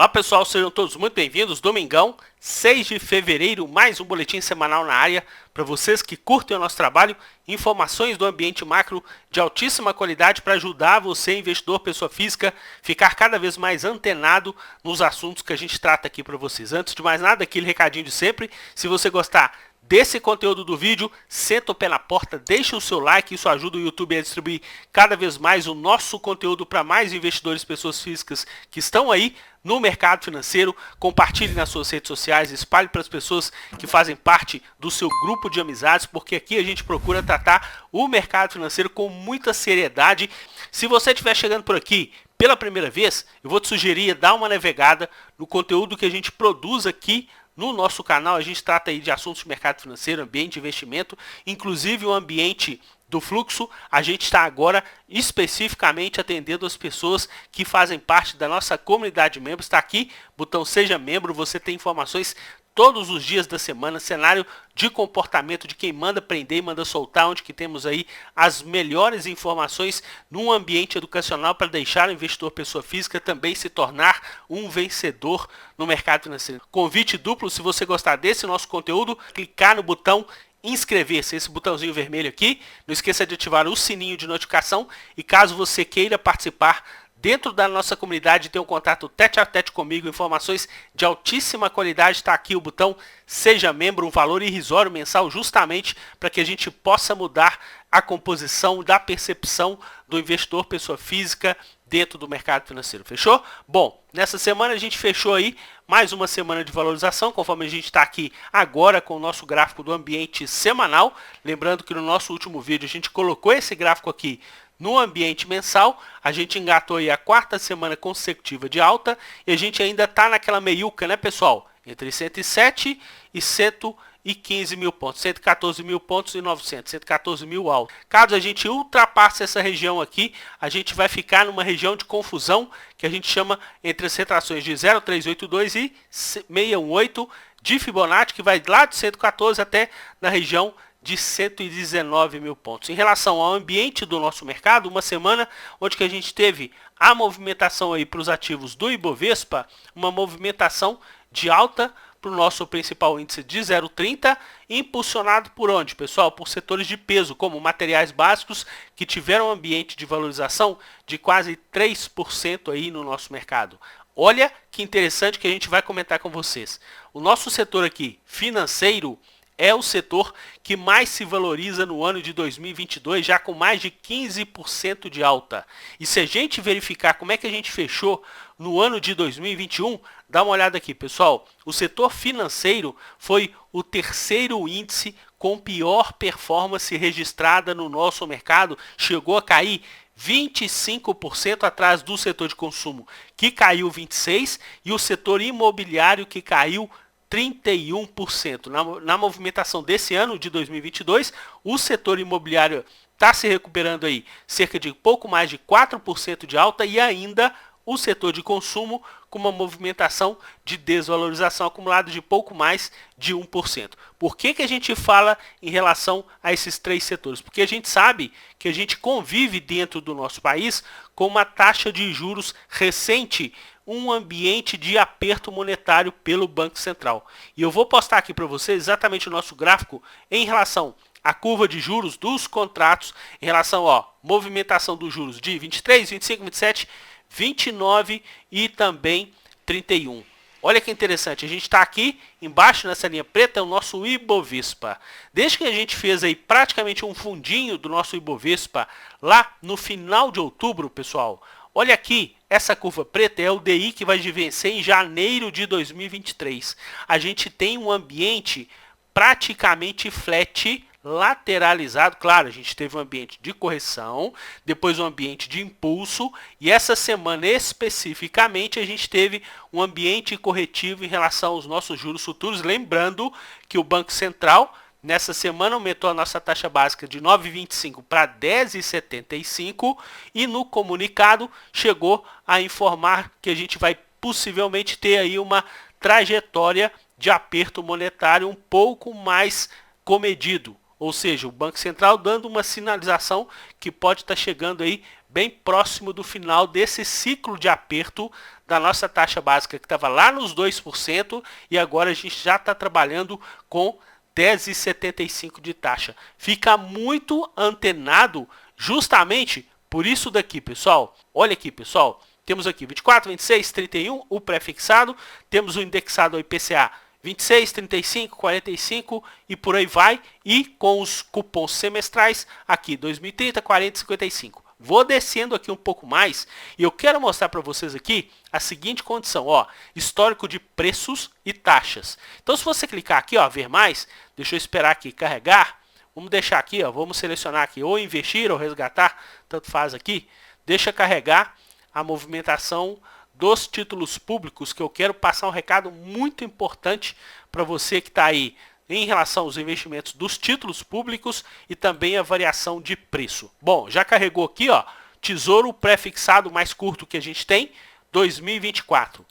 Olá pessoal, sejam todos muito bem-vindos. Domingão, 6 de fevereiro, mais um boletim semanal na área para vocês que curtem o nosso trabalho, informações do ambiente macro de altíssima qualidade para ajudar você, investidor, pessoa física, ficar cada vez mais antenado nos assuntos que a gente trata aqui para vocês. Antes de mais nada, aquele recadinho de sempre, se você gostar desse conteúdo do vídeo, senta o pé na porta, deixa o seu like, isso ajuda o YouTube a distribuir cada vez mais o nosso conteúdo para mais investidores, pessoas físicas que estão aí no mercado financeiro. Compartilhe nas suas redes sociais, espalhe para as pessoas que fazem parte do seu grupo de amizades, porque aqui a gente procura tratar o mercado financeiro com muita seriedade. Se você estiver chegando por aqui pela primeira vez, eu vou te sugerir dar uma navegada no conteúdo que a gente produz aqui no nosso canal. A gente trata aí de assuntos de mercado financeiro, ambiente de investimento, inclusive o ambiente do fluxo. A gente está agora especificamente atendendo as pessoas que fazem parte da nossa comunidade de membros. Está aqui, botão Seja Membro, você tem informações todos os dias da semana, cenário de comportamento de quem manda prender e manda soltar, onde que temos aí as melhores informações num ambiente educacional para deixar o investidor pessoa física também se tornar um vencedor no mercado financeiro. Convite duplo: se você gostar desse nosso conteúdo, clicar no botão inscrever-se, esse botãozinho vermelho aqui. Não esqueça de ativar o sininho de notificação e caso você queira participar dentro da nossa comunidade, ter um contato tete a tete comigo, informações de altíssima qualidade, está aqui o botão Seja Membro, um valor irrisório mensal, justamente para que a gente possa mudar a composição da percepção do investidor pessoa física dentro do mercado financeiro. Fechou? Bom, nessa semana a gente fechou aí mais uma semana de valorização, conforme a gente está aqui agora com o nosso gráfico do ambiente semanal. Lembrando que no nosso último vídeo a gente colocou esse gráfico aqui no ambiente mensal. A gente engatou aí a quarta semana consecutiva de alta e a gente ainda está naquela meiuca, né, pessoal? Entre 107 e 115 mil pontos, 114 mil pontos e 900, 114 mil alto. Caso a gente ultrapasse essa região aqui, a gente vai ficar numa região de confusão que a gente chama entre as retrações de 0,382 e 618 de Fibonacci, que vai lá de 114 até na região de 119 mil pontos. Em relação ao ambiente do nosso mercado, uma semana onde que a gente teve a movimentação aí para os ativos do Ibovespa, uma movimentação de alta para o nosso principal índice de 0,30, impulsionado por onde, pessoal? Por setores de peso, como materiais básicos, que tiveram um ambiente de valorização de quase 3% aí no nosso mercado. Olha que interessante que a gente vai comentar com vocês. O nosso setor aqui, financeiro, é o setor que mais se valoriza no ano de 2022, já com mais de 15% de alta. E se a gente verificar como é que a gente fechou no ano de 2021, dá uma olhada aqui, pessoal. O setor financeiro foi o terceiro índice com pior performance registrada no nosso mercado, chegou a cair 25% atrás do setor de consumo, que caiu 26%, e o setor imobiliário, que caiu 31%. Na movimentação desse ano de 2022, o setor imobiliário está se recuperando aí cerca de pouco mais de 4% de alta, e ainda o setor de consumo com uma movimentação de desvalorização acumulada de pouco mais de 1%. Por que que a gente fala em relação a esses três setores? Porque a gente sabe que a gente convive dentro do nosso país com uma taxa de juros recente, um ambiente de aperto monetário pelo Banco Central. E eu vou postar aqui para vocês exatamente o nosso gráfico em relação à curva de juros dos contratos, em relação à movimentação dos juros de 23, 25, 27, 29 e também 31. Olha que interessante, a gente está aqui embaixo nessa linha preta, é o nosso Ibovespa. Desde que a gente fez aí praticamente um fundinho do nosso Ibovespa lá no final de outubro, pessoal, olha aqui, essa curva preta é o DI que vai vencer em janeiro de 2023. A gente tem um ambiente praticamente flat, lateralizado. Claro, a gente teve um ambiente de correção, depois um ambiente de impulso, e essa semana especificamente a gente teve um ambiente corretivo em relação aos nossos juros futuros. Lembrando que o Banco Central nessa semana aumentou a nossa taxa básica de 9,25 para 10,75 e no comunicado chegou a informar que a gente vai possivelmente ter aí uma trajetória de aperto monetário um pouco mais comedido. Ou seja, o Banco Central dando uma sinalização que pode estar chegando aí bem próximo do final desse ciclo de aperto da nossa taxa básica que estava lá nos 2% e agora a gente já está trabalhando com 10,75 de taxa. Fica muito antenado justamente por isso daqui, pessoal. Olha aqui, pessoal. Temos aqui 24, 26, 31, o pré-fixado. Temos o indexado ao IPCA 26, 35, 45 e por aí vai. E com os cupons semestrais aqui 2030, 40 e 55. Vou descendo aqui um pouco mais e eu quero mostrar para vocês aqui a seguinte condição, ó, histórico de preços e taxas. Então, se você clicar aqui, ó, ver mais, deixa eu esperar aqui carregar. Vamos deixar aqui, ó, vamos selecionar aqui ou investir ou resgatar, tanto faz aqui. Deixa carregar a movimentação dos títulos públicos, que eu quero passar um recado muito importante para você que está aí em relação aos investimentos dos títulos públicos e também a variação de preço. Bom, já carregou aqui, ó, Tesouro pré-fixado mais curto que a gente tem, 2024.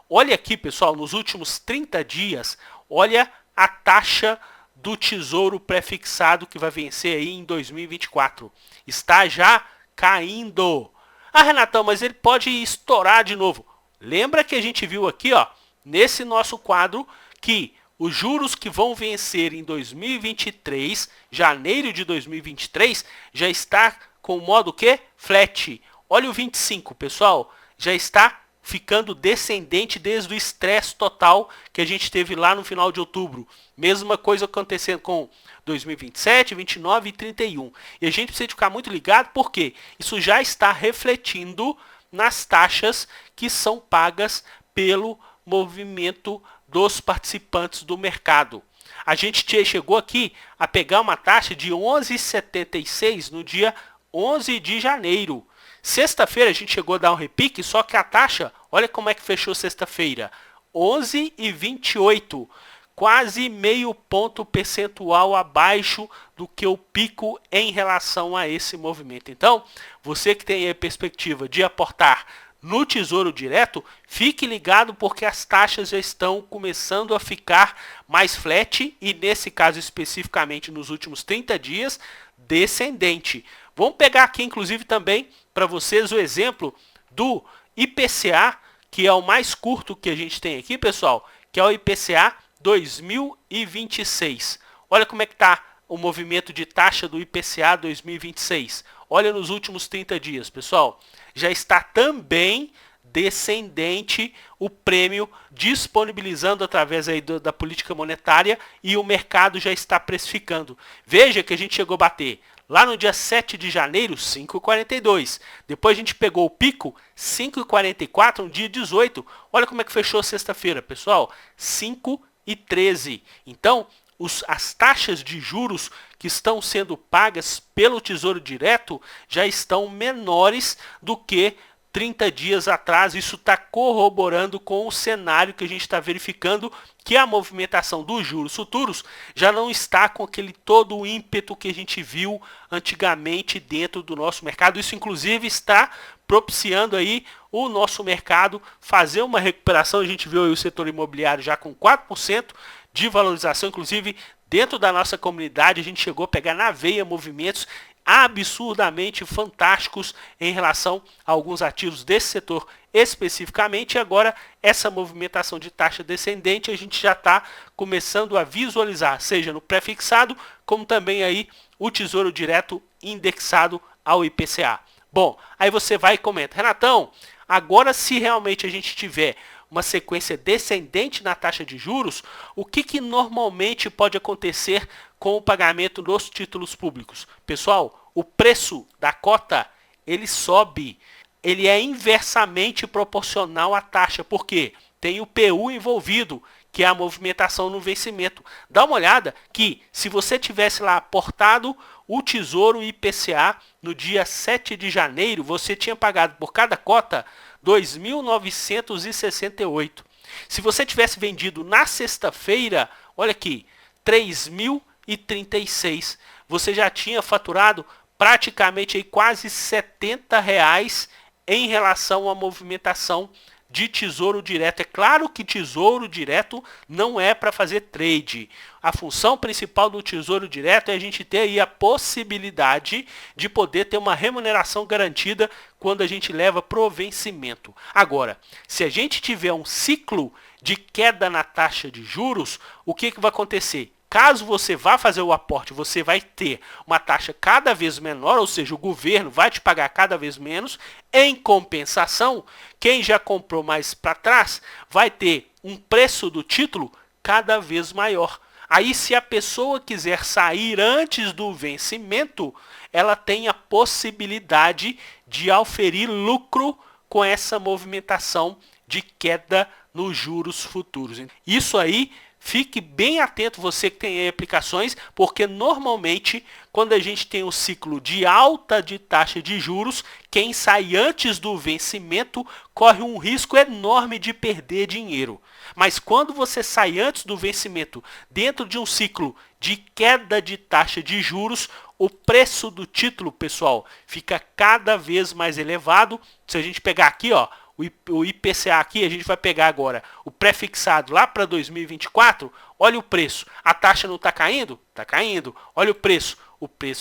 Olha aqui, pessoal, nos últimos 30 dias, olha a taxa do Tesouro pré-fixado que vai vencer aí em 2024. Está já caindo. Ah, Renatão, mas ele pode estourar de novo. Lembra que a gente viu aqui, ó, nesse nosso quadro, que os juros que vão vencer em 2023, janeiro de 2023, já está com o modo que? Flat. Olha o 25, pessoal, já está ficando descendente desde o estresse total que a gente teve lá no final de outubro. Mesma coisa acontecendo com 2027, 29 e 31. E a gente precisa ficar muito ligado porque isso já está refletindo nas taxas que são pagas pelo movimento dos participantes do mercado. A gente chegou aqui a pegar uma taxa de 11,76 no dia 11 de janeiro. Sexta-feira a gente chegou a dar um repique, só que a taxa, olha como é que fechou sexta-feira, 11,28, quase meio ponto percentual abaixo do que o pico em relação a esse movimento. Então, você que tem a perspectiva de aportar no Tesouro Direto, fique ligado porque as taxas já estão começando a ficar mais flat e nesse caso especificamente nos últimos 30 dias, descendente. Vamos pegar aqui inclusive também para vocês o exemplo do IPCA, que é o mais curto que a gente tem aqui, pessoal, que é o IPCA 2026. Olha como é que está o movimento de taxa do IPCA 2026. Olha nos últimos 30 dias, pessoal. Já está também descendente o prêmio, disponibilizando através aí da política monetária e o mercado já está precificando. Veja que a gente chegou a bater lá no dia 7 de janeiro, 5,42. Depois a gente pegou o pico, 5,44, no dia 18. Olha como é que fechou sexta-feira, pessoal. 5,13. Então, as taxas de juros que estão sendo pagas pelo Tesouro Direto já estão menores do que 30 dias atrás. Isso está corroborando com o cenário que a gente está verificando, que a movimentação dos juros futuros já não está com aquele todo o ímpeto que a gente viu antigamente dentro do nosso mercado. Isso inclusive está propiciando aí o nosso mercado fazer uma recuperação. A gente viu aí o setor imobiliário já com 4% de valorização, inclusive dentro da nossa comunidade a gente chegou a pegar na veia movimentos absurdamente fantásticos em relação a alguns ativos desse setor especificamente. E agora essa movimentação de taxa descendente a gente já está começando a visualizar, seja no pré-fixado, como também aí o Tesouro Direto indexado ao IPCA. Bom, aí você vai e comenta, Renatão, agora se realmente a gente tiver uma sequência descendente na taxa de juros, o que normalmente pode acontecer com o pagamento dos títulos públicos? Pessoal, o preço da cota, ele sobe, ele é inversamente proporcional à taxa, porque tem o PU envolvido, que é a movimentação no vencimento. Dá uma olhada que se você tivesse lá aportado o Tesouro IPCA no dia 7 de janeiro, você tinha pagado por cada cota 2.968. Se você tivesse vendido na sexta-feira, olha aqui, 3.036. Você já tinha faturado praticamente aí quase R$70 em relação à movimentação de tesouro direto. É claro que tesouro direto não é para fazer trade. A função principal do tesouro direto é a gente ter aí a possibilidade de poder ter uma remuneração garantida quando a gente leva pro vencimento. Agora, se a gente tiver um ciclo de queda na taxa de juros, o que vai acontecer? Caso você vá fazer o aporte, você vai ter uma taxa cada vez menor, ou seja, o governo vai te pagar cada vez menos. Em compensação, quem já comprou mais para trás vai ter um preço do título cada vez maior. Aí, se a pessoa quiser sair antes do vencimento, ela tem a possibilidade de auferir lucro com essa movimentação de queda nos juros futuros. Isso aí, fique bem atento, você que tem aí aplicações, porque normalmente quando a gente tem um ciclo de alta de taxa de juros, quem sai antes do vencimento corre um risco enorme de perder dinheiro. Mas quando você sai antes do vencimento, dentro de um ciclo de queda de taxa de juros, o preço do título, pessoal, fica cada vez mais elevado. Se a gente pegar aqui, ó, o IPCA aqui, a gente vai pegar agora o pré-fixado lá para 2024, olha o preço. A taxa não está caindo? Está caindo. Olha o preço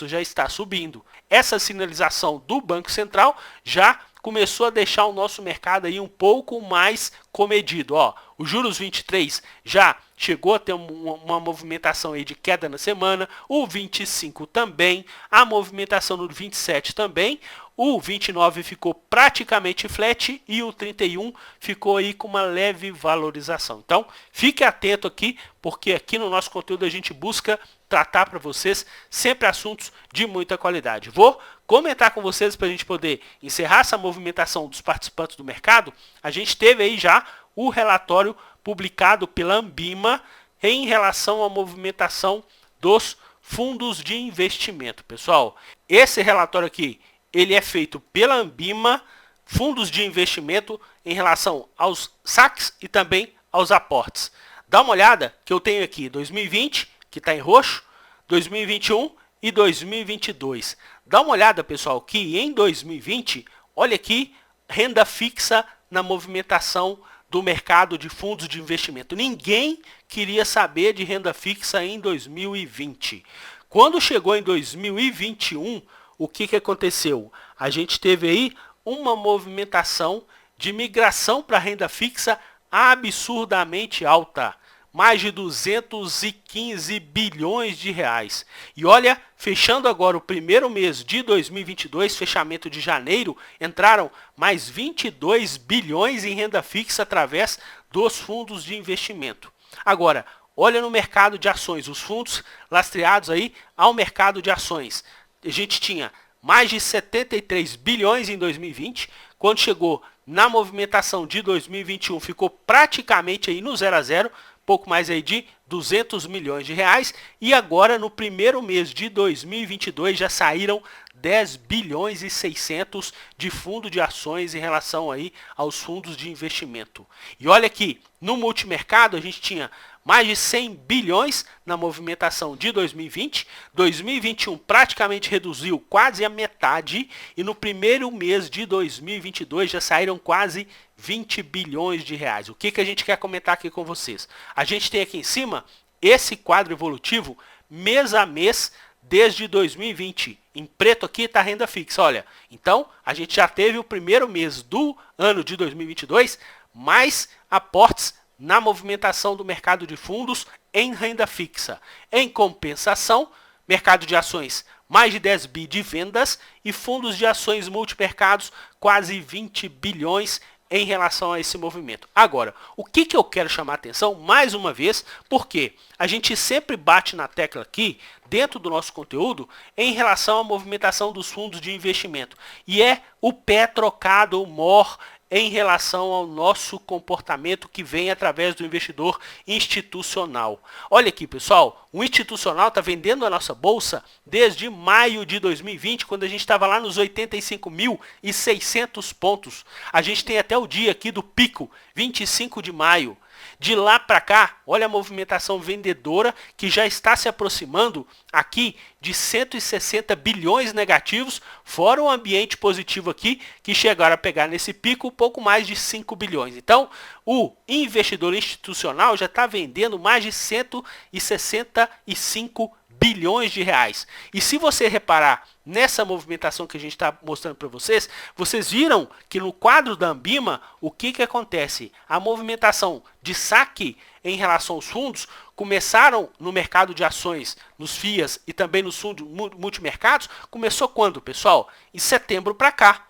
já está subindo. Essa sinalização do Banco Central já começou a deixar o nosso mercado aí um pouco mais comedido. Ó, o juros 23 já chegou a ter uma movimentação aí de queda na semana, o 25 também, a movimentação no 27 também, o 29 ficou praticamente flat e o 31 ficou aí com uma leve valorização. Então, fique atento aqui, porque aqui no nosso conteúdo a gente busca tratar para vocês sempre assuntos de muita qualidade. Vou comentar com vocês para a gente poder encerrar essa movimentação dos participantes do mercado. A gente teve aí já o relatório publicado pela Ambima em relação à movimentação dos fundos de investimento. Pessoal, esse relatório aqui, ele é feito pela Ambima, fundos de investimento, em relação aos saques e também aos aportes. Dá uma olhada que eu tenho aqui 2020, que está em roxo, 2021 e 2022. Dá uma olhada, pessoal, que em 2020, olha aqui, renda fixa na movimentação do mercado de fundos de investimento. Ninguém queria saber de renda fixa em 2020. Quando chegou em 2021, o que aconteceu? A gente teve aí uma movimentação de migração para renda fixa absurdamente alta. Mais de 215 bilhões de reais. E olha, fechando agora o primeiro mês de 2022, fechamento de janeiro, entraram mais 22 bilhões em renda fixa através dos fundos de investimento. Agora, olha no mercado de ações, os fundos lastreados aí ao mercado de ações. A gente tinha mais de 73 bilhões em 2020, quando chegou na movimentação de 2021, ficou praticamente aí no 0 a 0, pouco mais aí de 200 milhões de reais, e agora no primeiro mês de 2022 já saíram 10 bilhões e 600 de fundo de ações em relação aí aos fundos de investimento. E olha aqui, no multimercado a gente tinha mais de 100 bilhões na movimentação de 2020, 2021 praticamente reduziu quase a metade e no primeiro mês de 2022 já saíram quase 20 bilhões de reais. O que a gente quer comentar aqui com vocês? A gente tem aqui em cima esse quadro evolutivo mês a mês desde 2020. Em preto aqui está a renda fixa. Olha, então a gente já teve o primeiro mês do ano de 2022 mais aportes na movimentação do mercado de fundos em renda fixa. Em compensação, mercado de ações, mais de 10 bi de vendas e fundos de ações multimercados, quase 20 bilhões em relação a esse movimento. Agora, o que eu quero chamar a atenção mais uma vez, porque a gente sempre bate na tecla aqui, dentro do nosso conteúdo, em relação à movimentação dos fundos de investimento. E é o pé trocado, o MOR, em relação ao nosso comportamento que vem através do investidor institucional. Olha aqui, pessoal, o institucional está vendendo a nossa bolsa desde maio de 2020, quando a gente estava lá nos 85.600 pontos. A gente tem até o dia aqui do pico, 25 de maio. De lá para cá, olha a movimentação vendedora que já está se aproximando aqui de 160 bilhões negativos, fora o ambiente positivo aqui, que chegaram a pegar nesse pico pouco mais de 5 bilhões. Então, o investidor institucional já está vendendo mais de 165 bilhões de reais. E se você reparar nessa movimentação que a gente está mostrando para vocês, vocês viram que no quadro da Ambima, o que acontece? A movimentação de saque em relação aos fundos começaram no mercado de ações, nos FIAs e também nos fundos multimercados, começou quando, pessoal? Em setembro para cá.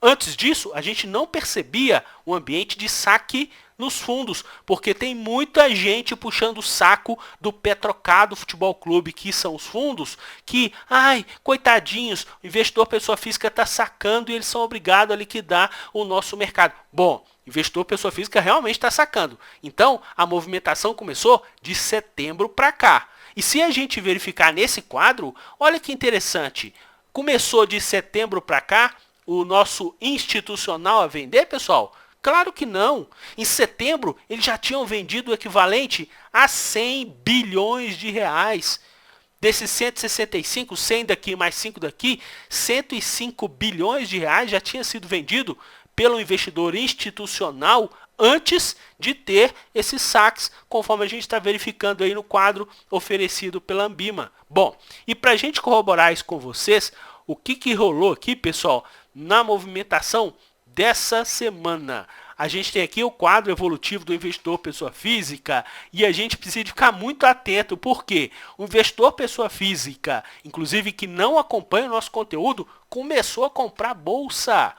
Antes disso, a gente não percebia o ambiente de saque nos fundos, porque tem muita gente puxando o saco do Petrocado Futebol Clube, que são os fundos que, ai, coitadinhos, o investidor pessoa física está sacando e eles são obrigados a liquidar o nosso mercado. Bom, investidor pessoa física realmente está sacando. Então, a movimentação começou de setembro para cá. E se a gente verificar nesse quadro, olha que interessante, começou de setembro para cá, o nosso institucional a vender, pessoal? Claro que não. Em setembro, eles já tinham vendido o equivalente a 100 bilhões de reais. Desses 165, 100 daqui mais 5 daqui, 105 bilhões de reais já tinha sido vendido pelo investidor institucional antes de ter esses saques, conforme a gente está verificando aí no quadro oferecido pela Ambima. Bom, e para a gente corroborar isso com vocês, o que rolou aqui, pessoal, na movimentação dessa semana? A gente tem aqui o quadro evolutivo do investidor pessoa física e a gente precisa ficar muito atento, porque o investidor pessoa física, inclusive que não acompanha o nosso conteúdo, começou a comprar bolsa.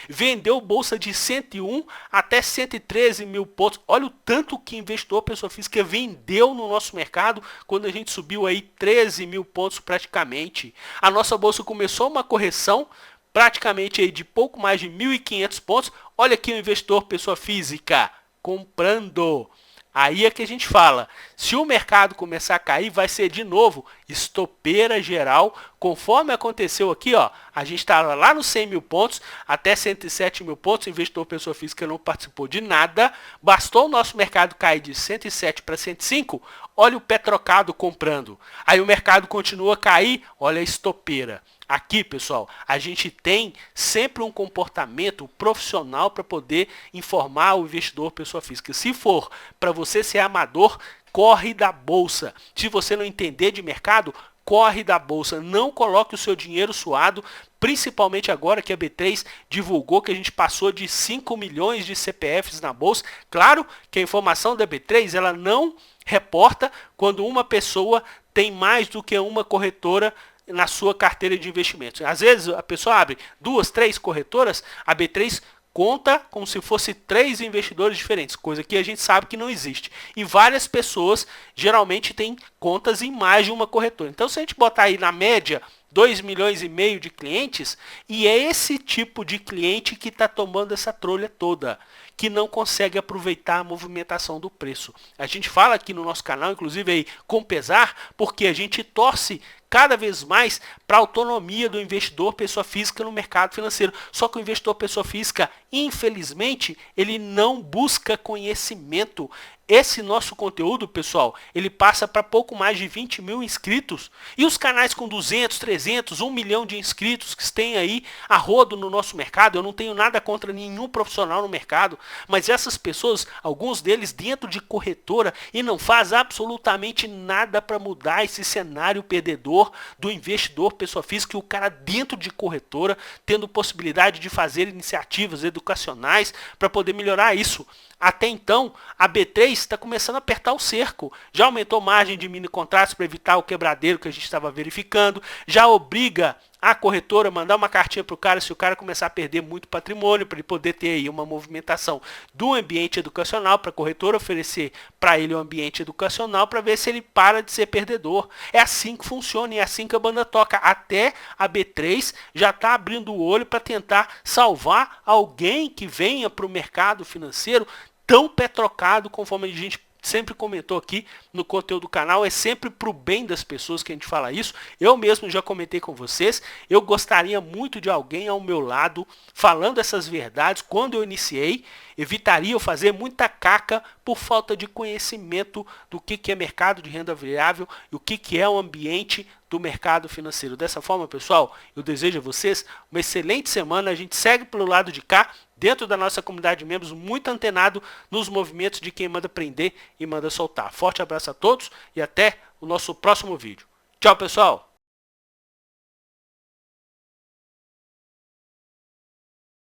Vendeu bolsa de 101 até 113 mil pontos. Olha o tanto que investidor pessoa física vendeu no nosso mercado quando a gente subiu aí 13 mil pontos praticamente. A nossa bolsa começou uma correção praticamente aí de pouco mais de 1.500 pontos. Olha aqui o investidor pessoa física comprando. Aí é que a gente fala, se o mercado começar a cair, vai ser de novo estopeira geral, conforme aconteceu aqui, ó, a gente estava lá nos 100 mil pontos, até 107 mil pontos, o investidor pessoa física não participou de nada, bastou o nosso mercado cair de 107 para 105, olha o Petrocado comprando, aí o mercado continua a cair, olha a estopeira. Aqui, pessoal, a gente tem sempre um comportamento profissional para poder informar o investidor pessoa física. Se for para você ser amador, corre da bolsa. Se você não entender de mercado, corre da bolsa. Não coloque o seu dinheiro suado, principalmente agora que a B3 divulgou que a gente passou de 5 milhões de CPFs na bolsa. Claro que a informação da B3 ela não reporta quando uma pessoa tem mais do que uma corretora na sua carteira de investimentos. Às vezes a pessoa abre 2, 3 corretoras, a B3 conta como se fosse 3 investidores diferentes, coisa que a gente sabe que não existe. E várias pessoas geralmente têm contas em mais de uma corretora. Então se a gente botar aí na média 2,5 milhões de clientes, e é esse tipo de cliente que está tomando essa trolha toda, que não consegue aproveitar a movimentação do preço. A gente fala aqui no nosso canal, inclusive aí com pesar, porque a gente torce cada vez mais para a autonomia do investidor pessoa física no mercado financeiro. Só que o investidor pessoa física, infelizmente, ele não busca conhecimento. Esse nosso conteúdo, pessoal, ele passa para pouco mais de 20 mil inscritos. E os canais com 200, 300, 1 milhão de inscritos que tem aí a rodo no nosso mercado, eu não tenho nada contra nenhum profissional no mercado, mas essas pessoas, alguns deles dentro de corretora, e não faz absolutamente nada para mudar esse cenário perdedor do investidor pessoa física, e o cara dentro de corretora, tendo possibilidade de fazer iniciativas educacionais para poder melhorar isso. Até então, a B3 está começando a apertar o cerco. Já aumentou margem de mini contratos para evitar o quebradeiro que a gente estava verificando. Já obriga a corretora a mandar uma cartinha para o cara se o cara começar a perder muito patrimônio, para ele poder ter aí uma movimentação do ambiente educacional, para a corretora oferecer para ele um ambiente educacional para ver se ele para de ser perdedor. É assim que funciona e é assim que a banda toca. Até a B3 já está abrindo o olho para tentar salvar alguém que venha para o mercado financeiro tão petrocado, conforme a gente sempre comentou aqui no conteúdo do canal, é sempre pro bem das pessoas que a gente fala isso. Eu mesmo já comentei com vocês, eu gostaria muito de alguém ao meu lado falando essas verdades quando eu iniciei. Evitaria eu fazer muita caca por falta de conhecimento do que é mercado de renda variável e o que é o ambiente do mercado financeiro. Dessa forma, pessoal, eu desejo a vocês uma excelente semana. A gente segue pelo lado de cá, dentro da nossa comunidade de membros, muito antenado nos movimentos de quem manda prender e manda soltar. Forte abraço a todos e até o nosso próximo vídeo. Tchau, pessoal!